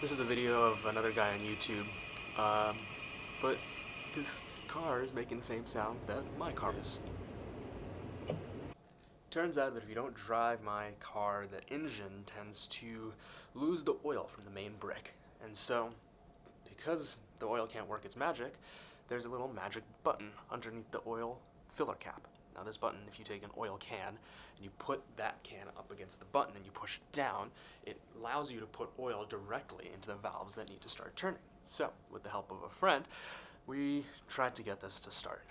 This is a video of another guy on YouTube, but this car is making the same sound that my car is. Turns out that if you don't drive my car, the engine tends to lose the oil from the main brick. And so, because the oil can't work its magic, there's a little magic button underneath the oil filler cap. Now this button, if you take an oil can and you put that can up against the button and you push it down, it allows you to put oil directly into the valves that need to start turning. So, with the help of a friend, we tried to get this to start.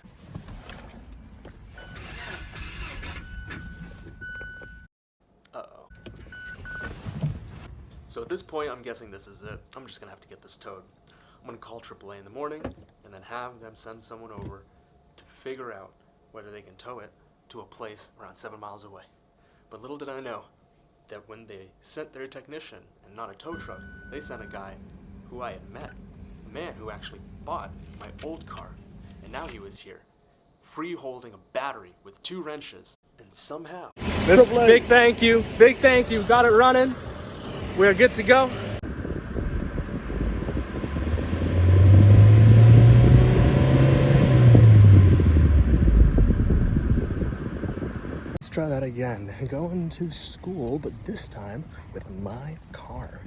Uh-oh. So at this point, I'm guessing this is it. I'm just gonna have to get this towed. I'm gonna call AAA in the morning and then have them send someone over to figure out whether they can tow it to a place around 7 miles away. But little did I know that when they sent their technician and not a tow truck, they sent a guy who I had met, a man who actually bought my old car, and now he was here, free holding a battery with 2 wrenches, and somehow... This big thank you, got it running, we're good to go. Let's try that again. Going to school, but this time with my car.